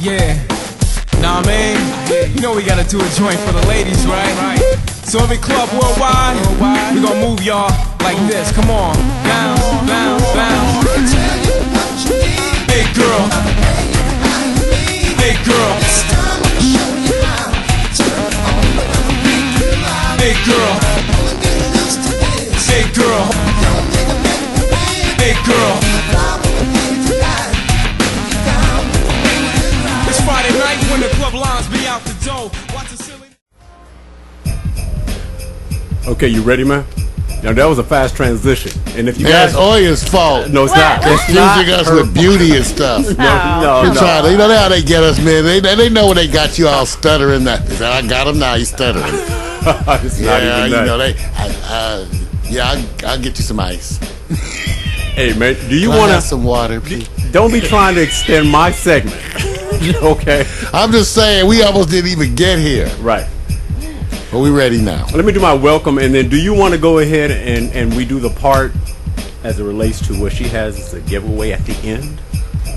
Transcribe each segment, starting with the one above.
Yeah. Nah, man. You know we gotta do a joint for the ladies, right? So every club worldwide, we gonna move y'all like this. Come on. Bounce, bounce, bounce. Hey girl. Hey girl. Hey girl. Hey girl. Hey girl. It's Friday night when the club lines be out the door. Watch the silly. Okay, you ready, man? Now that was a fast transition, and if you That's guys, Oya's fault. no, it's not. It's It's not using us her with beauty and stuff. No. You know how they get us, man. They know when they got you all stuttering. That they said, I got him now. He's stuttering. It's not Yeah, even you that. know I'll get you some ice. Hey, man, do you Can I want have some water, please? Don't be trying to extend my segment. Okay, I'm just saying we almost didn't even get here, right. but we ready now. Let me do my welcome, and then do you want to go ahead and we do the part as it relates to what she has as a giveaway at the end?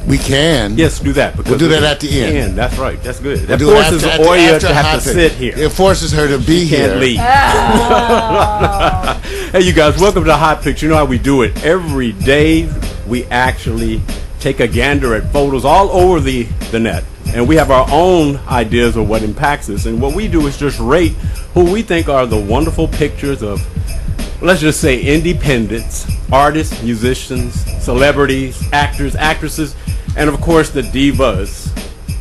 We can. Yes, do that. Because We'll do that at the end. That's right. That's good. We'll That do it forces after Oya to have Hot to Pick. sit here. It forces her to be Can't here. leave. Hey, you guys, welcome to Hot Pics. You know how we do it. Every day, we actually take a gander at photos all over the net. And we have our own ideas of what impacts us. And what we do is just rate who we think are the wonderful pictures of, let's just say, independents, artists, musicians, celebrities, actors, actresses, and of course the divas.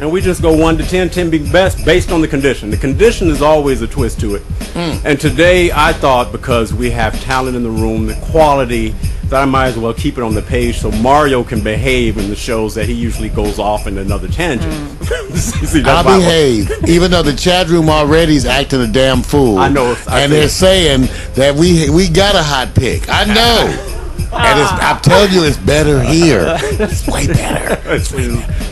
And we just go 1 to 10, 10 being best based on the condition. The condition is always a twist to it. And today I thought, because we have talent in the room, the quality, that I might as well keep it on the page so Mario can behave in the shows that he usually goes off in another tangent. See, I'll behave, even though the chat room already is acting a damn fool. I know. And they're saying that we got a hot pick. I know. And I'm telling you, it's better here. It's way better.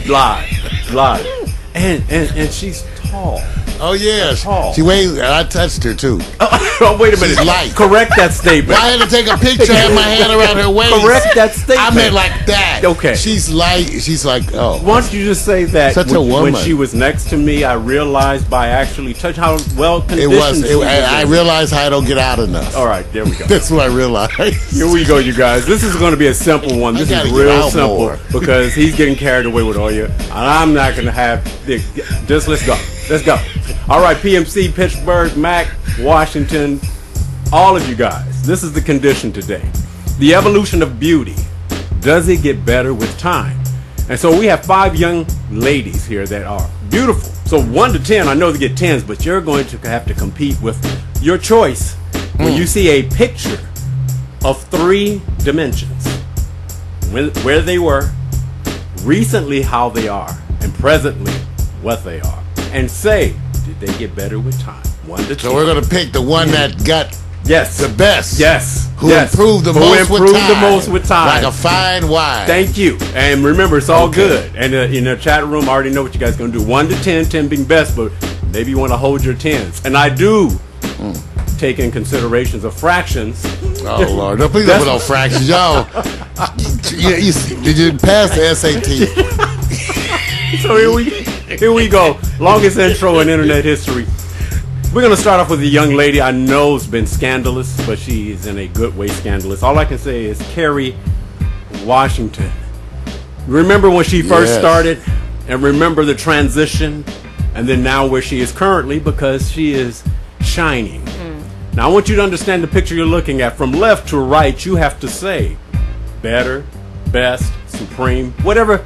Live. And she's tall. Oh yeah, Tall. she weighs. I touched her too. Oh, wait a minute. She's light. Correct that statement. Well, I had to take a picture. I had my hand around her waist. Correct that statement. I meant like that. Okay. She's light. She's like, oh. Why don't you just say that Such a when woman. she was next to me, I realized by actually touching how well It conditioned was. she was. I realized how I don't get out enough. All right, there we go. That's what I realized. Here we go, you guys. This is going to be a simple one. This gotta is get real out simple more. because he's getting carried away with Oya, and I'm not going to have. Just let's go. Let's go. All right, PMC, Pittsburgh, Mac, Washington, all of you guys. This is the condition today. The evolution of beauty. Does it get better with time? And so we have 5 young ladies here that are beautiful. So 1 to 10, I know they get 10s, but you're going to have to compete with your choice when you see a picture of 3 dimensions. Where they were, recently how they are, and presently what they are. And say, did they get better with time? 1 to 10. So we're gonna pick the one that got the best. Yes. Who yes. improved the Who most improved with time. the most with time. Like a fine wine. Thank you. And remember, it's all Okay. good. And in the chat room, I already know what you guys are going to do. 1 to 10, 10 being best, but maybe you want to hold your 10s. And I do take in considerations of fractions. Oh Lord! No, please don't put no fractions, yo. Did you pass the SAT? So here we go. Longest intro in internet history. We're going to start off with a young lady I know has been scandalous, but she is in a good way scandalous. All I can say is Kerry, Washington. Remember when she first started, and remember the transition, and then now where she is currently, because she is shining. Now I want you to understand the picture you're looking at. From left to right, you have to say better, best, supreme, whatever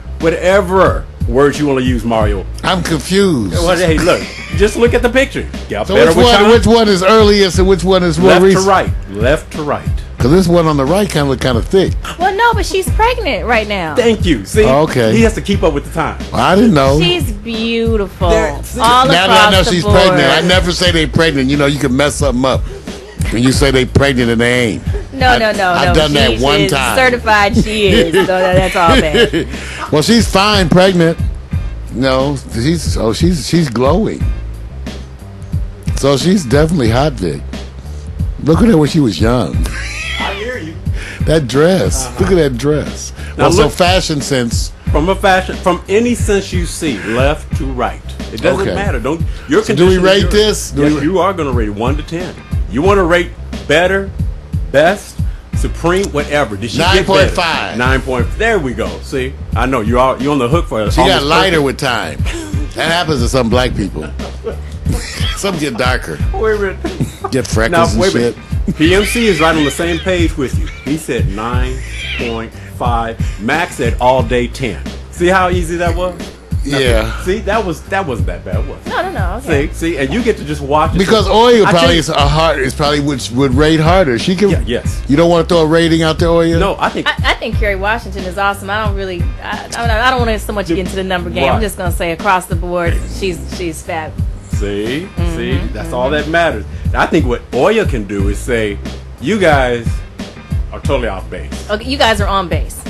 words you want to use, Mario. I'm confused. Well, hey, look, just look at the picture. Got So better with time. which one is earliest and which one is more Left recent? to right. Left to right. Because this one on the right kind of look kind of thick. Well, no, but she's pregnant right now. Thank you. See? Okay. He has to keep up with the time. I didn't know. She's beautiful. There- All Now that I know across the she's board. pregnant, I never say they pregnant. You know, you can mess something up when you say they pregnant and they ain't. No. I've done that She one is time. Certified she is. So that's all bad. Well, she's fine pregnant. No, she's glowing. So she's definitely hot, Vic. Look at her when she was young. I hear you. That dress. Look at that dress. Now Well, so look- fashion sense From a fashion, from any sense you see, left to right. It doesn't Okay. matter. Don't. Your So do we condition is rate yours. this? Do Yes, we- you are going to rate it 1 to 10. You want to rate better, best, supreme, whatever. Did she get better? 9.5. 9 point. There we go. See, I know you're on the hook for it. She got lighter with time. That happens to some black people. Some get darker. Wait a minute. Get Now freckles and wait a shit. minute. PMC is right on the same page with you. He said 9.5. Max said all day 10. See how easy that was? Yeah. See, that wasn't that bad, was it? No. Okay. See, and you get to just watch it. Because Oya I probably think- is a hard. Is probably would rate harder. She can. Yeah, yes. You don't want to throw a rating out there, Oya? No, I think I think Kerry Washington is awesome. I don't want to so much get into the number game. Right. I'm just gonna say across the board, she's fab. see, that's all that matters. I think what Oya can do is say, you guys are totally off base Okay, you guys are on base.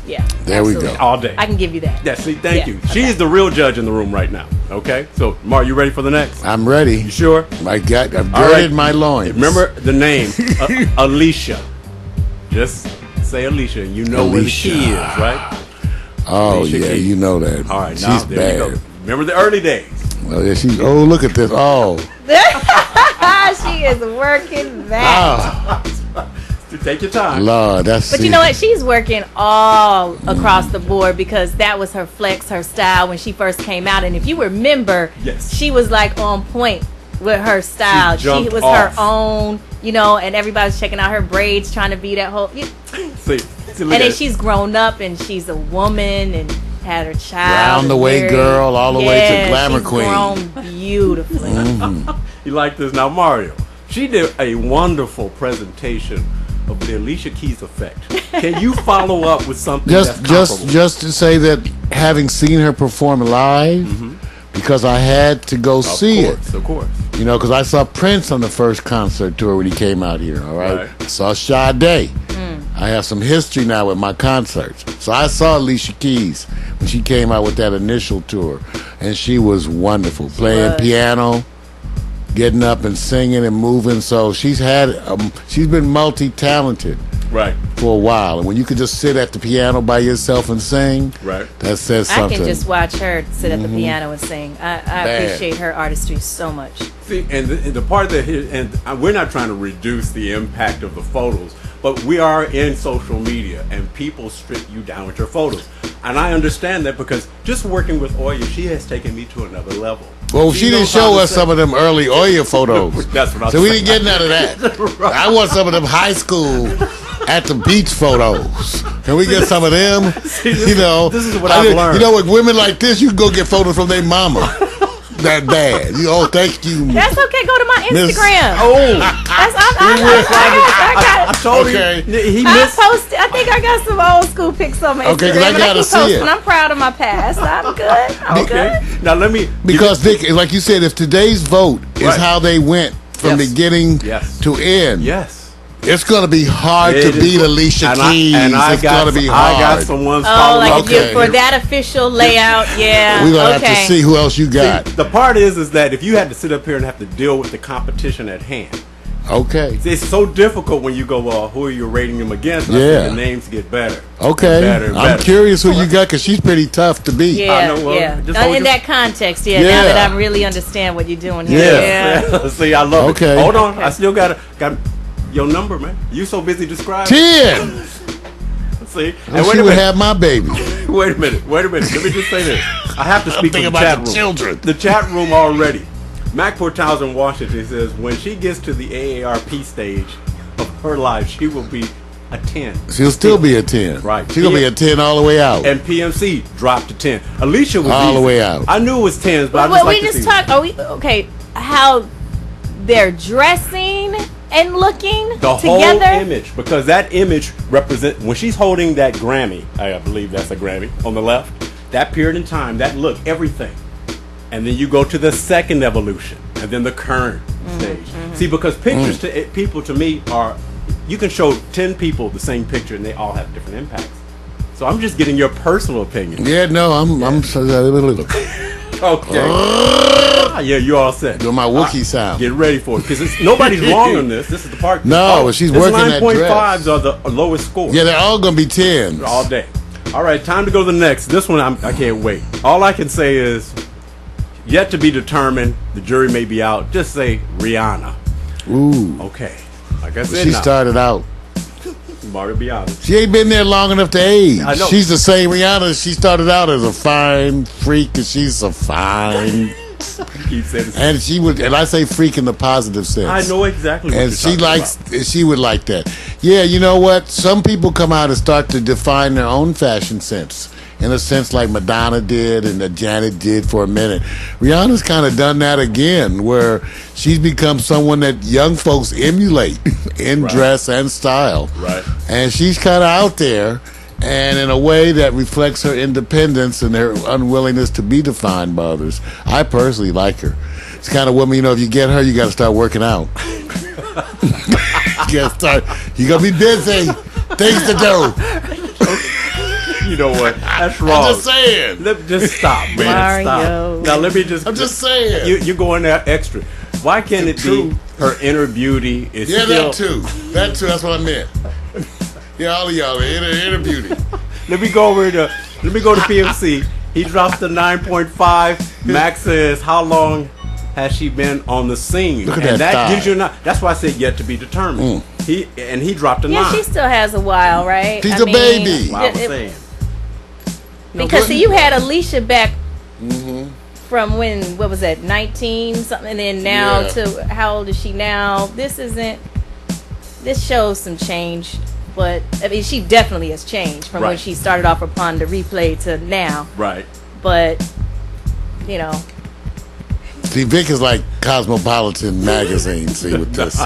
Yeah. There we absolutely. go. all day. I can give you that. Yeah, see, thank Yeah, you. okay. She is the real judge in the room right now. Okay, so Mar, you ready for the next? I'm ready. You sure? I've girded All right. my loins. Remember the name, Alicia. Just say Alicia, and you know where the key is, Alicia. right? Oh Alicia yeah, Keys. you know that. All right, now She's there you bad. go. Remember the early days. Oh yeah, she's. Oh look at this. Oh. She is working that. Oh. Take your time. Lord, that's. But you know what? She's working all across the board because that was her flex, her style when she first came out. And if you remember, Yes. she was like on point with her style. She She jumped was off. her own, and everybody's checking out her braids, trying to be that whole. See, look And at then it. she's grown up and she's a woman and had her child. Round the and way married. girl, all the way to Yeah, glamour she's queen. Grown beautifully. You like this now, Mario? She did a wonderful presentation of the Alicia Keys effect. Can you follow up with something that's comparable? Just to say that having seen her perform live, because I had to go see it. Of course. You know, because I saw Prince on the first concert tour when he came out here, all right? Right. I saw Sade. I have some history now with my concerts. So I saw Alicia Keys when she came out with that initial tour, and she was wonderful, playing was. piano, getting up and singing and moving. So she's been multi-talented Right. for a while. And when you could just sit at the piano by yourself and sing, Right. that says I something. can just watch her sit at the piano and sing. I Bad. appreciate her artistry so much. See, and the part that we're not trying to reduce the impact of the photos, but we are in social media, and people strip you down with your photos. And I understand that because just working with Oya, she has taken me to another level. Well, she didn't knows how show to us say- some of them early Oya photos. That's what I'm So we saying. didn't get none of that. I want some of them high school at the beach photos. Can we get some of them? You know, this is what I've learned. You know, with women like this, you can go get photos from their mama. That bad. Thank you. That's okay. Go to my Miss- Instagram. Oh, I I told Okay. you. He got. missed. I think I got some old school pics on my Instagram. Okay, 'cause I but gotta keep see posting. it. I'm proud of my past. I'm good. I'm Okay. good. Now let me. Because, Vic, like you said, if today's vote is Right. how they went from Yes. beginning Yes. to end, Yes. it's going to be hard It to is- beat Alicia and Keys. I it's going to be I hard. got someone's Oh, following like up. if you Okay. for that official layout, yeah. We're going to okay. have to see who else you got. The part is that if you had to sit up here and have to deal with the competition at hand, Okay. it's so difficult when you go, well, who are you rating them against? And I Yeah. think the names get better. Okay. Better and I'm better. curious who you got because she's pretty tough to beat. Yeah, I know, well, yeah. just hold In your- that context, yeah. Yeah. Now that I really understand what you're doing here. Yeah. Yeah. See, I love Okay. it. Hold on. I still got your number, man. You so busy describing. 10. See? And she would have my baby. Wait a minute. Let me just say this. I have to speak to thinking the about chat the room. children. The chat room already. Mac Portals in Washington says when she gets to the AARP stage of her life, she will be a 10. She'll still be a 10. Right. She's going to be a 10 all the way out. And PMC dropped to 10. Alicia was All the easy. way out. I knew it was 10s, but I Well, just we like to just see talk. Are we okay? How they're dressing and looking the whole together. image, because that image represent when she's holding that Grammy. I believe that's a Grammy on the left. That period in time, that look, everything, and then you go to the second evolution, and then the current stage. See, because pictures to people, to me, are you can show 10 people the same picture, and they all have different impacts. So I'm just getting your personal opinion. Yeah, no, I'm Okay. Yeah, you all set. doing my Wookiee sound. Get ready for it, because nobody's wrong on this. This is the part. No, but she's this working that 9.5s are the lowest score. Yeah, they're all going to be 10s. all day. All right, time to go to the next. This one, I can't wait. All I can say is, yet to be determined. The jury may be out. Just say Rihanna. Ooh. Okay. Like I said, She started out. Marta, be honest. She ain't been there long enough to age. I know. She's the same Rihanna. She started out as a fine freak, and she's a fine. Keep saying And she would, and I say freak in the positive sense. I know exactly what And you're she talking likes, about. she would like that. Yeah, you know what? Some people come out and start to define their own fashion sense. In a sense like Madonna did and that Janet did for a minute. Rihanna's kind of done that again, where she's become someone that young folks emulate in dress and style. Right. And she's kind of out there, and in a way that reflects her independence and her unwillingness to be defined by others. I personally like her. It's the kind of woman, you know, if you get her, you got to start working out. You're going to be busy. Things to do. You know what? That's wrong. I'm just saying. Just stop, man. Mario. Stop. Now let me just. I'm just saying. You're going there extra. Why can't it be her inner beauty is Yeah, still? that too. That too. That's what I meant. Yeah, all of y'all, inner beauty. Let me go to PMC. He drops the 9.5. Max says, "How long has she been on the scene?" Look at and that thigh. gives you that's why I said yet to be determined. He dropped a 9. Yeah, she still has a while, right? She's a baby. Well, I was saying. Because see, you had Alicia back from when? What was that? 19 something, and then now Yeah. to how old is she now? This shows some change, but I mean, she definitely has changed from when Right. she started off upon the replay to now. Right. But you know, See, Vic is like Cosmopolitan magazine. See, with this,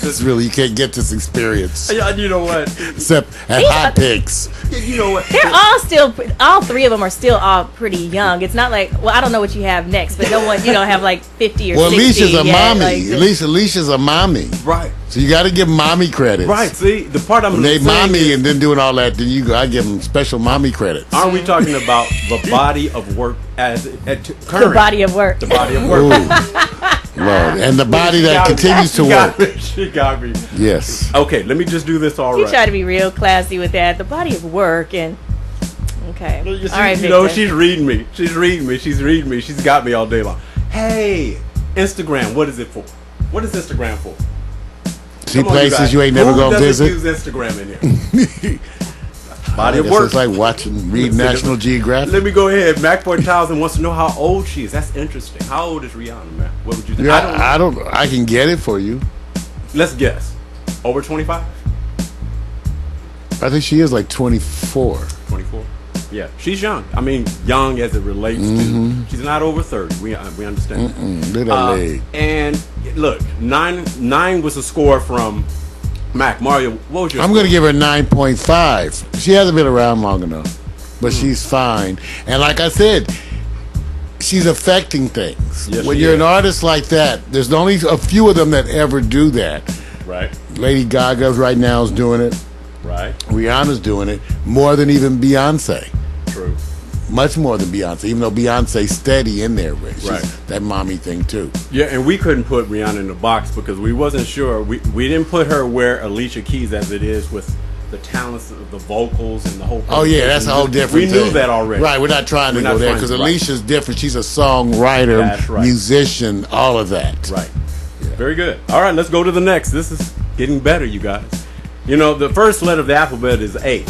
it's really, you can't get this experience You know what? except at HOT PiXX. You know what? they're all still. All three of them are still all pretty young. It's not like, well, I don't know what you have next, but no one, have like 50 or Well, 60. Alicia's a yet, mommy. like, Alicia's a mommy. Right. So you got to give mommy credits. Right. See, the part I'm When they saying mommy is, and then doing all that, then I give them special mommy credits. aren't we talking about the body of work as at the current? body of work. The body of work. Ooh. Lord. And the body that continues to work. She got me. Yes. Okay, let me just do this all You right. try to be real classy with that. The body of work and okay. You see, All right, you know, Victor. she's reading me. She's got me all day long. Hey, Instagram, what is it for? What is Instagram for? See Come on, places guys. you ain't never Who going to doesn't visit. use Instagram in here? Body I of guess work. it's like reading National Geographic. Let me go ahead. Mac 4000 wants to know how old she is. That's interesting. How old is Rihanna, man? What would you think? Yeah, I can get it for you. Let's guess. Over 25? I think she is like 24. 24? Yeah, she's young. I mean, young as it relates to. She's not over 30. We understand that. Look at that leg. And look, nine was a score from Mac. Mario, what was your I'm score? going to give her 9.5. She hasn't been around long enough, but she's fine. And like I said, she's affecting things. Yes, when she you're is. an artist like that, there's only a few of them that ever do that. Right, Lady Gaga right now is doing it. right. Rihanna's doing it more than even Beyonce. True. Much more than Beyonce, even though Beyonce's steady in there. She's Right. that mommy thing too. Yeah, and we couldn't put Rihanna in the box because we wasn't sure. We didn't put her where Alicia Keys as it is with the talents of the vocals and the whole. Oh yeah, that's a whole different We thing. knew that already. Right, we're not trying to We're go not there trying because to, right. Alicia's different. She's a songwriter, That's right. musician, all of that. Right. Very good. All right, let's go to the next. This is getting better, you guys. You know, the first letter of the alphabet is A.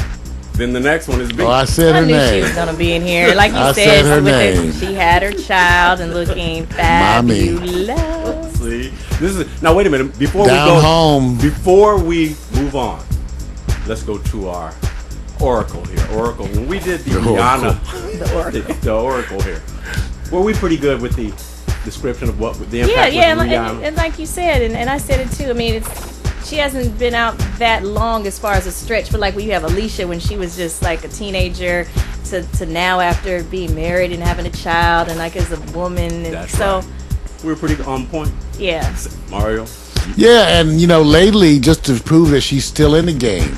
Then the next one is B. Oh, I said I her knew she name. was gonna be in here. Like you I said, said her with it, name. she had her child and looking fabulous. See, this is now. Wait a minute. Before Down we go home. before we move on, let's go to our oracle here. Oracle. When we did the Rihanna, the oracle here, were we pretty good with the description of what the impact Yeah, was and, of Rihanna? and like you said, and I said it too. I mean, she hasn't been out that long as far as a stretch. But like when you have Alicia when she was just like a teenager to now after being married and having a child and like as a woman, and That's so right. We were pretty on point. yeah. Mario. Yeah, and you know, lately, just to prove that she's still in the game,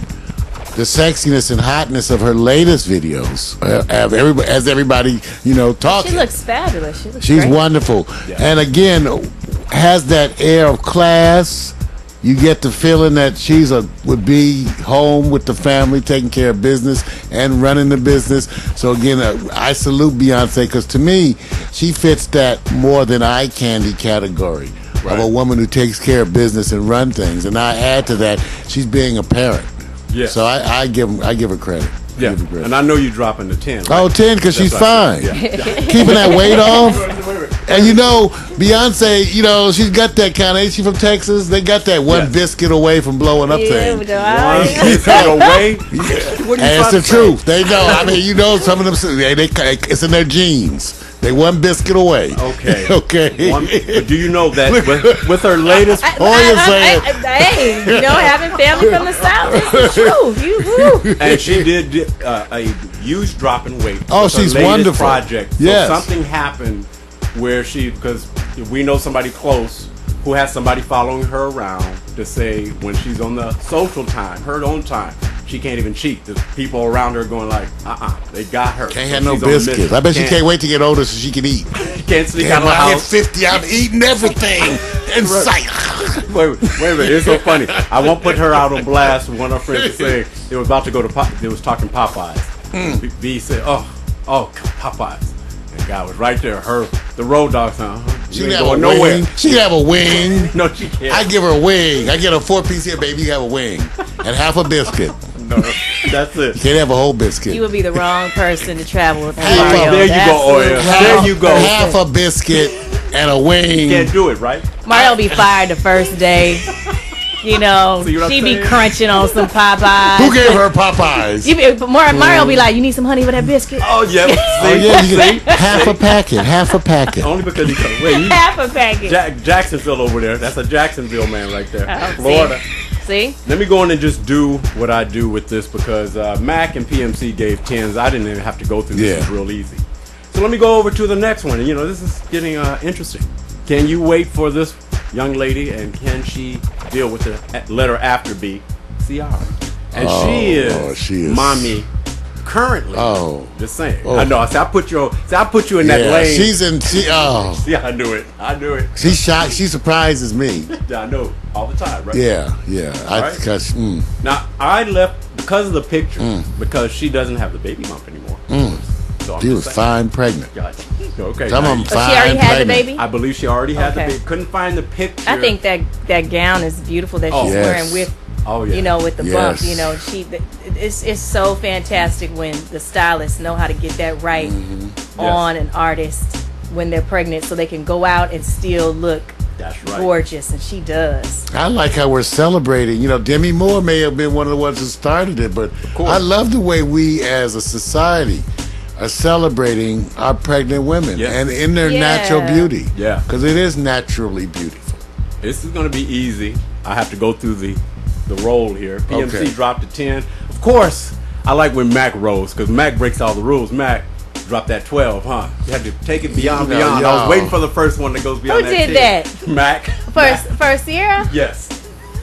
the sexiness and hotness of her latest videos has everybody, talking. She looks fabulous. She looks She's great. wonderful, Yeah. and again, has that air of class You get the feeling that would be home with the family, taking care of business and running the business. So again, I salute Beyonce because to me, she fits that more than eye candy category of a woman who takes care of business and run things. And I add to that, she's being a parent. Yeah. So I give her credit. Yeah, and I know you're dropping the 10. Right? Oh, 10 because she's fine. Yeah. Keeping that weight off. And you know, Beyonce, you know, she's got that kind of, ain't she from Texas? They got that one biscuit away from blowing up thing. One biscuit away? And it's the truth. They know. I mean, you know, some of them, it's in their genes. They one biscuit away. Okay. Okay. But do you know that with her latest... Hey, you know, having family from the South, it's the truth. And she did a huge drop in weight. Oh, with her she's latest wonderful. Project. So yes. something happened where because we know somebody close who has somebody following her around to say when she's on the social time, her own time, she can't even cheat. The people around her going like, they got her. Can't have no biscuits. I bet she can't wait to get older so she can eat. She can't sneak out of the house. 50, I'm eating everything in sight. Wait a minute, it's so funny. I won't put her out on blast. One of her friends was saying they were about to go to they was talking Popeyes. B said, oh, Popeyes. And guy was right there. The road dog said, she can have a nowhere. Wing. She can have a wing. No, she can't. I give her a wing. I get a 4-piece here, baby. You have a wing and half a biscuit. No, that's it. You can't have a whole biscuit. You would be the wrong person to travel with. There you go, Oya. There you go. Half a biscuit and a wing. You can't do it, right? Mario be fired the first day. You know, she be crunching on some Popeyes. Who gave her Popeyes? Mario be like, you need some honey with that biscuit? Oh, yeah. You get half a packet. Only because he comes. Wait, half a packet. Jacksonville over there. That's a Jacksonville man right there. Florida. See? Let me go in and just do what I do with this because Mac and PMC gave 10s. I didn't even have to go through this. It's real easy. So let me go over to the next one. And, you know, this is getting interesting. Can you wait for this young lady, and can she deal with the letter after B, Ciara? And she is mommy currently. Just saying. I know. I put you in that lane. Yeah, I knew it. She's shocked. She surprises me. I know. All the time, right? Yeah. Now, I left because of the picture, because she doesn't have the baby bump anymore. So she was fine pregnant. Gotcha. Okay. Some of them fine she already had the pregnant. baby? I believe she already had the baby. Couldn't find the picture. I think that gown is beautiful that she's wearing with, you know, with the bump. You know, it's so fantastic when the stylists know how to get that right on an artist when they're pregnant, so they can go out and still look gorgeous, and she does. I like how we're celebrating. You know, Demi Moore may have been one of the ones who started it, but I love the way we as a society are celebrating our pregnant women and in their natural beauty. Yeah. Because it is naturally beautiful. This is going to be easy. I have to go through the roll here. PMC dropped a 10. Of course, I like when Mac rolls because Mac breaks all the rules. Mac dropped that 12, huh? You had to take it beyond. I was waiting for the first one that goes beyond. Who did that? Mac. First Ciara? Yes.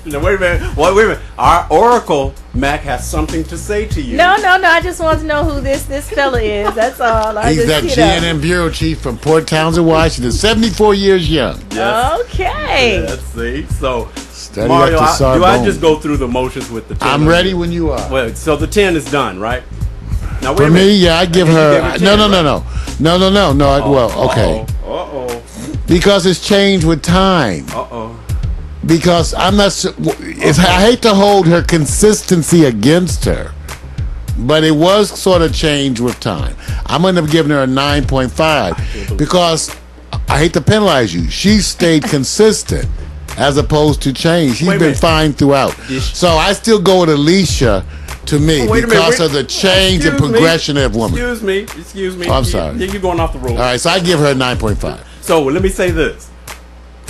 Now, wait a minute. Wait a minute. Our Oracle, Mac, has something to say to you. No. I just want to know who this fella is. That's all. He's that GNM bureau chief from Port Townsend, Washington, 74 years young. Yes. Okay. Let's see. So, Study Mario, do I just go through the motions with the 10? I'm ready when you are. Well, so the 10 is done, right? Now, for me, I give her. No. Well, okay. Because it's changed with time. Because I'm not. I hate to hold her consistency against her, but it was sort of changed with time. I'm going to give her a 9.5 because I hate to penalize you. She stayed consistent as opposed to change. She's been fine throughout. So I still go with Alicia. To me, because of the change and progression of woman. Excuse me. Oh, I'm sorry. You're going off the rules. All right, so I give her a 9.5. So let me say this.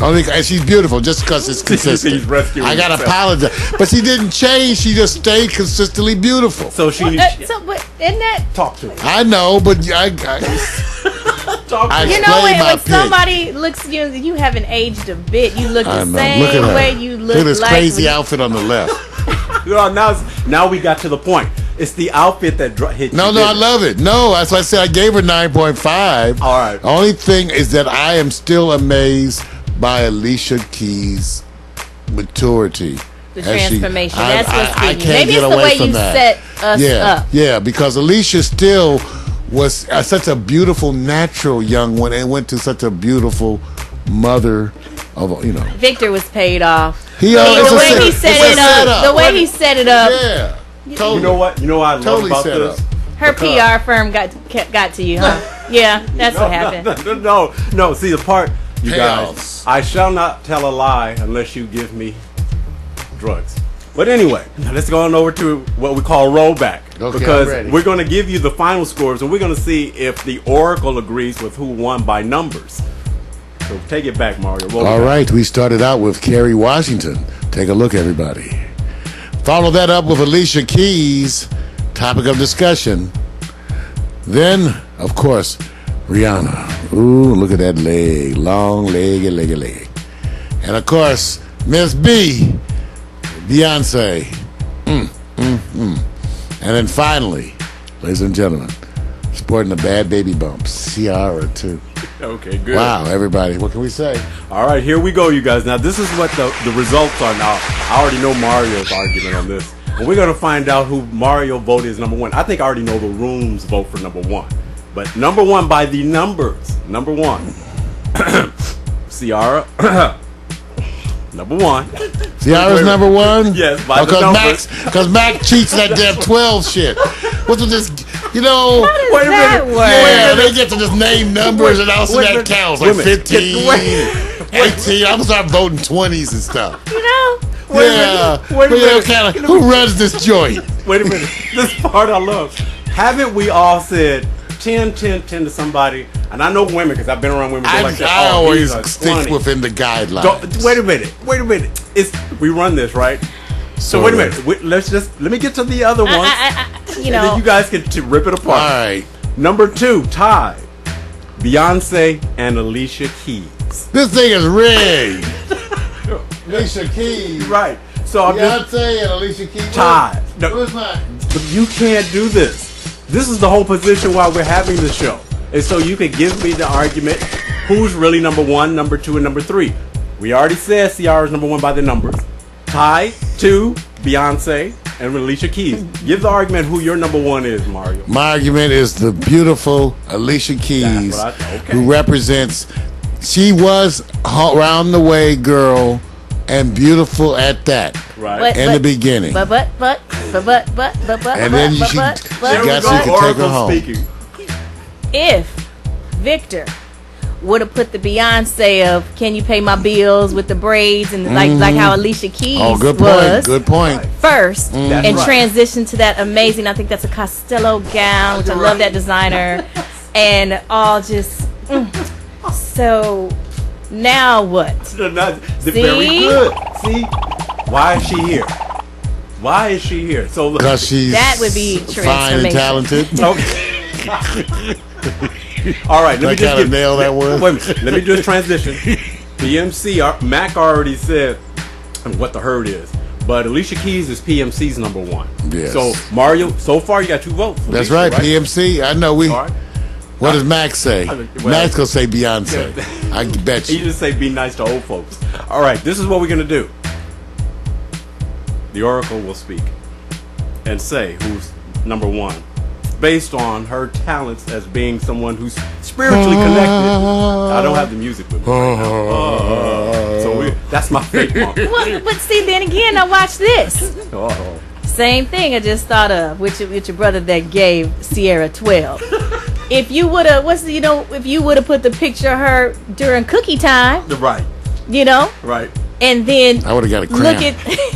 Only she's beautiful just because it's consistent. I got to apologize. But she didn't change. She just stayed consistently beautiful. So she... but isn't that... Talk to me. I know, but I you know, when somebody looks at you, you haven't aged a bit. You look the same way you look. Look at this crazy outfit on the left. Now we got to the point. It's the outfit that hit you. No, I love it. No, that's why I said I gave her 9.5. All right. Only thing is that I am still amazed by Alicia Keys' maturity. The as she- transformation. That's what's I getting you. can't Maybe get it's the away way from you that. set us up. Yeah, because Alicia still was such a beautiful, natural young one, and went to such a beautiful mother of, you know. Victor was paid off. He the always way he set it up. The way he set it up. Yeah. Totally. You know what? You know what I love Totally about set this? up. Her PR firm got to you, huh? Yeah, that's what happened. No. See the part, you Payoffs. guys. I shall not tell a lie unless you give me drugs. But anyway, let's go on over to what we call rollback. Okay, because I'm ready. we're going to give you the final scores, and we're going to see if the Oracle agrees with who won by numbers. So take it back, Mario. Roll it All back. right, we started out with Kerry Washington. Take a look, everybody. Follow that up with Alicia Keys, topic of discussion. Then, of course, Rihanna. Ooh, look at that leg. Long leg. And, of course, Miss B, Beyonce. And then finally, ladies and gentlemen, sporting a bad baby bump, Ciara, too. Okay, good. Wow, everybody. What can we say? All right, here we go, you guys. Now, this is what the results are now. I already know Mario's argument on this. And we're going to find out who Mario voted as number one. I think I already know the room's vote for number one. But number one by the numbers. Number one. Ciara. Number one. Ciara's number one? Yes, by the numbers. Because Mac cheats that damn 12 shit. What's with this, you know? How does Wait a that minute. work? Yeah, they get to just name numbers and also wait a that minute. counts. Wait Like a minute. 15, 18. I'm going to start voting 20s and stuff. You know? Yeah. Wait a minute. Kinda, who runs this joint? Wait a minute. This part I love. Haven't we all said 10 to somebody? And I know women because I've been around women. They're like, I oh, always these are stick 20. within the guidelines. Wait a minute. We run this, right? So wait a minute. Let me get to the other ones. You And know. then you guys can rip it apart. All right. Number 2, tied. Beyonce and Alicia Keys. This thing is rigged. Alicia Keys. Right. So I'm just Beyonce and Alicia Keys. tied. No, Where's mine? but you can't do this. This is the whole position why we're having the show. And so you can give me the argument who's really number 1, number 2, and number 3. We already said Ciara's number 1 by the numbers. Tied 2, Beyonce and Alicia Keys. Give the argument who your number 1 is, Mario. My argument is the beautiful Alicia Keys, That's what okay. who represents. She was around the way girl and beautiful at that. Right. In the beginning. But. And then she got you could take her home. Speaking. If Victor would have put the Beyonce of "Can you pay my bills" with the braids and like how Alicia Keys Oh, good was point. Good point. first, That's and right. transition to that amazing. I think that's a Costello gown, which I love that designer, and all just. So now what? They're See? very good. See? Why is she here? Why is she here? So look. Because she's That would be fine and transformation. talented. Okay. All right, let me That just kind of nail that one. Wait a minute. Let me just transition. PMC, Mac already said what the herd is, but Alicia Keys is PMC's number 1. Yes. So Mario, so far you got 2 votes. That's Alicia, right, PMC. I know we. All right. What does Max say? Well- Max gonna say Beyonce. I bet You you. just say be nice to old folks. All right, this is what we're gonna do. The Oracle will speak and say who's number 1, based on her talents as being someone who's spiritually connected. I don't have the music with me right now. So that's my fake one. Well, but see, then again, now watch this. Oh. Same thing I just thought of with your brother that gave Sierra 12. If you would have, if you would have put the picture of her during cookie time, Right, right. and then I would have got a look cramp. at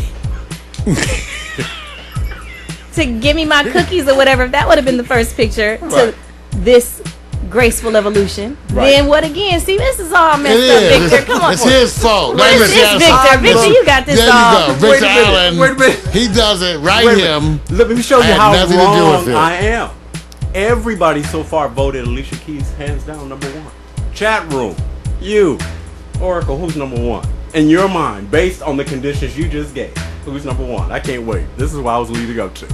to give me my cookies or whatever. If that would have been the first picture Right. to this graceful evolution, Right. then what again? See, this is all messed It up, is. Victor. Come on. It's his fault. What is Wait a this, minute. Victor? Victor, you got this There all. you go. Wait Victor a minute. Allen. Wait a minute. He does it. Write Wait a him. minute. Let me show I you had how nothing to do wrong with it. I am. Everybody so far voted Alicia Keys hands down number 1. Chat room, you, Oracle, who's number 1? In your mind, based on the conditions you just gave, who's number 1? I can't wait. This is what I was leading up to.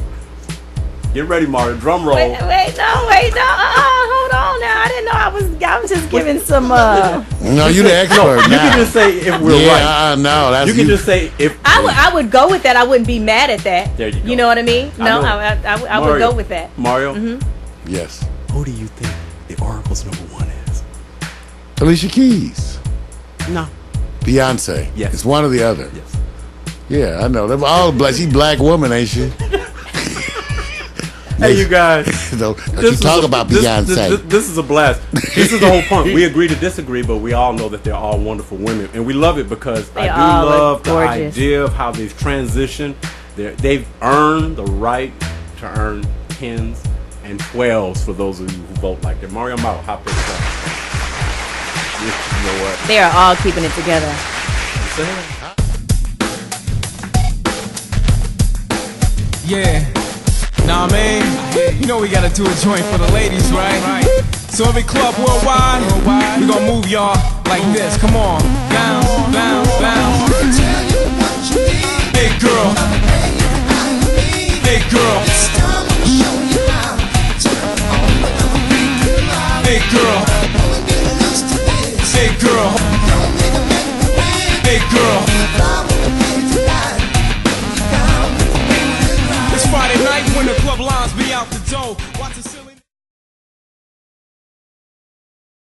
Get ready, Mario. Drum roll. Wait, no. Hold on now. I didn't know I was just giving some. No, you the expert You now. can just say if we're right. No, that's You can just say if. I would go with that. I wouldn't be mad at that. There you go. You know what I mean? I No, know. I would go with that. Mario, Yes. who do you think the Oracle's #1 is? Alicia Keys. No. Beyonce. Yes. It's one or the other. Yes. Yeah, I know. They're all black. She black woman, ain't she? Hey, you guys. Don't you talk about Beyonce. This is a blast. This is the whole point. We agree to disagree, but we all know that they're all wonderful women, and we love it because They I do all look love the gorgeous. idea of how they've transitioned. They've earned the right to earn 10s and 12s for those of you who vote like that. Mario, I'm out. Hot pick up. You know what? They are all keeping it together. I'm saying? Yeah. Nah, man. You know we gotta do a joint for the ladies, right? So every club worldwide, we gonna move y'all like this. Come on. Bounce, bounce, bounce. Hey girl. Hey girl.